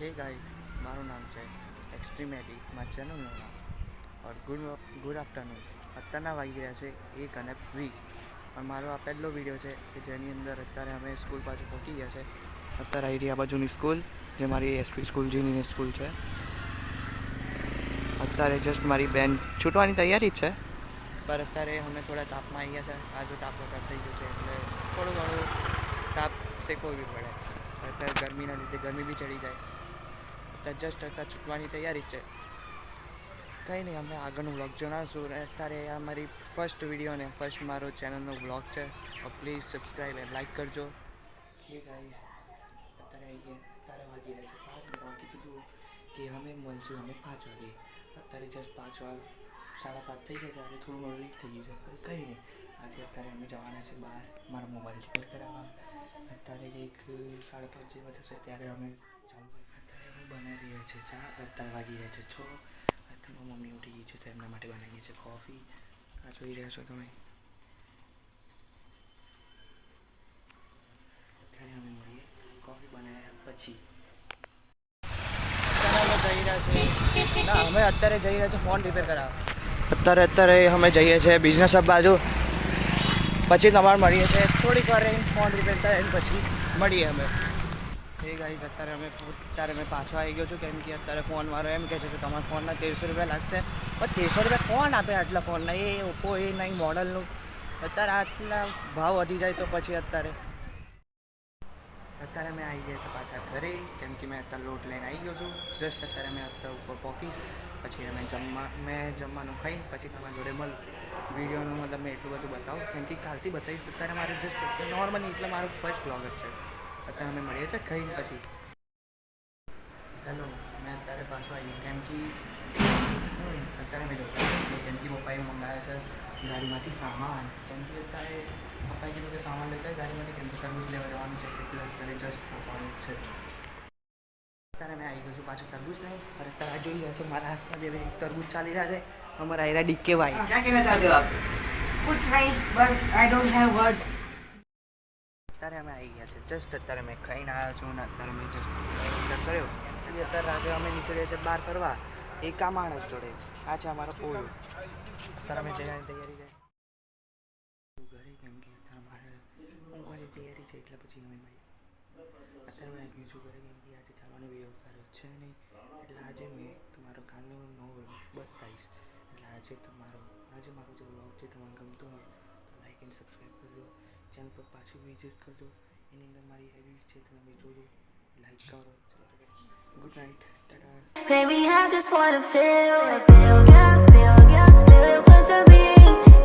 Hey guys, મારું નામ છે એક્સ્ટ્રીમ એડી, મારા ચેનલનું નામ. ઓર ગુડ આફ્ટરનૂન. અત્યારના વાગી રહ્યા છે 1:20 અને મારો આ પહેલો વિડીયો છે કે જેની અંદર અત્યારે અમે સ્કૂલ પાછું પહોંચી ગયા છે. અત્યારે આવી રહી આ બાજુની સ્કૂલ, જે મારી એસપી સ્કૂલ જીની સ્કૂલ છે. અત્યારે જસ્ટ મારી બેન છૂટવાની તૈયારી જ છે, પર અત્યારે અમે થોડા તાપમાં આવી ગયા છે. આ જો તાપ વગર થઈ ગયો છે એટલે થોડું ઘણું તાપ શેકવવી પડે. અત્યારે ગરમીના લીધે ગરમી બી ચડી જાય. અત્યારે જસ્ટ અત્યારે છૂટવાની તૈયારી જ છે. કંઈ નહીં, અમે આગળનું વ્લોગ જણાવશું. અત્યારે આ મારી ફર્સ્ટ વિડીયો અને ફર્સ્ટ મારો ચેનલનો વ્લોગ છે. પ્લીઝ સબસ્ક્રાઈબ એન્ડ લાઈક કરજો. એ ગાઈઝ અત્યારે આવી ગયા, અત્યારે વાગી રહ્યા છે 5. બાકી કીધું કે અમે મળશું અમે 5 વાગે. અત્યારે જસ્ટ 5 સાડા 5 થઈ ગયા છે. આજે થોડું ઘણું લેટ થઈ ગયું છે, કંઈ નહીં. આજે અત્યારે અમે જવાના છે બહાર મારા મોબાઈલ રિપેર કરાવવા. અત્યારે એક 5:30 જેવા થશે ત્યારે અમે ચાલુ. અત્યારે અમે બનાવી રહ્યા છે ચા. અત્યારે વાગી રહ્યા છે 6. અત્યારે મમ્મી ઉઠી ગઈ છે તો એમના માટે બનાવીએ છીએ કોફી. આ જોઈ રહ્યા છો તમે. અત્યારે અમે મળીએ કોફી બનાવ્યા પછી. અમે અત્યારે જઈ રહ્યા છીએ ફોન રિપેર કરાવવા. અત્યારે અમે જઈએ છીએ બિઝનેસ હબ બાજુ. પછી તમારે મળીએ છીએ થોડીક વાર રહીને ફોન રિપેર થાય પછી મળીએ અમે. એ ગાઈઝ અત્યારે મેં પાછો આવી ગયો છું, કેમ કે અત્યારે ફોનવાળો એમ કહે છે કે તમારા ફોનના 1300 રૂપિયા લાગશે. પણ 1300 રૂપિયા કોણ આપે આટલા ફોનના? એ ઓપ્પો A9 મોડલનું અત્યારે આટલા ભાવ વધી જાય તો પછી અત્યારે મેં આવી ગયા છે પાછા ઘરે, કેમ કે મેં અત્યારે લોટ લઈને આવી ગયો છું. જસ્ટ અત્યારે મેં અત્યારે ઉપર પહોંચીશ પછી મેં જમવાનું ખાઈને પછી તમારા જોડે મળું. વિડીયોનું મતલબ મેં એટલું બધું બતાવું કેમ કે કાલથી બતાવીશ. અત્યારે મારે જસ્ટ નોર્મલી એટલે મારું ફર્સ્ટ બ્લોગ જ છે. અત્યારે અમે મળીએ છીએ ખાઈને પછી. હેલો, મેં અત્યારે પાછો આવી ગયો કેમ કે અત્યારે મેં જોતા છે કેમ કે પપ્પાએ મંગાવ્યા છે ગાડીમાંથી સામાન. કેમ કે અત્યારે પપ્પાએ કીધું કે સામાન લેતા ગાડીમાંથી, કેમ કે તરબૂચ લેવા જવાનું છે એટલે અત્યારે જસ્ટ પપ્પાનું છે. અત્યારે મેં આવી ગયો છું પાછું તરબૂચ લઈને. અને અત્યારે જોઈ રહ્યા છો મારા હાથમાં બે તરબૂચ ચાલી રહ્યા છે. અમારા આયરા ડીકે ભાઈ. क्या कहना चाहते हो आप? कुछ नहीं, बस आई डोंट हैव वर्ड्स. અત્યારે અમે આવી ગયા છે જસ્ટ. અત્યારે મેં ખાઈને આવ્યો છું ને અત્યારે મેં જસ્ટ કર્યો. અત્યારે રાતે અમે નીકળીએ છીએ બહાર ફરવા એક આ માણસ જોડે. આ છે અમારો પોયો. અત્યારે અમે જવાની તૈયારી છે ઘરે, કેમ કે અત્યારે મારે ઊંઘવાની તૈયારી છે એટલે પછી અમે અત્યારે મેં ગયું છું ઘરે, કેમ કે આજે ચાલવાનો વિડીયો ઉતાર્યો છે નહીં. એટલે આજે મેં તમારો કાલનો નવો બતાવીશ. એટલે આજે મારો જે વ્લોગ છે તમને ગમતો હોય તો લાઈક એન્ડ સબસ્ક્રાઈબ કરજો. ચેનલ પર પાછું વિઝિટ કરજો. એની અંદર મારી એડિટ છે તમે જોજો, લાઈક કરો. Good night, Tata. Baby, I just wanna feel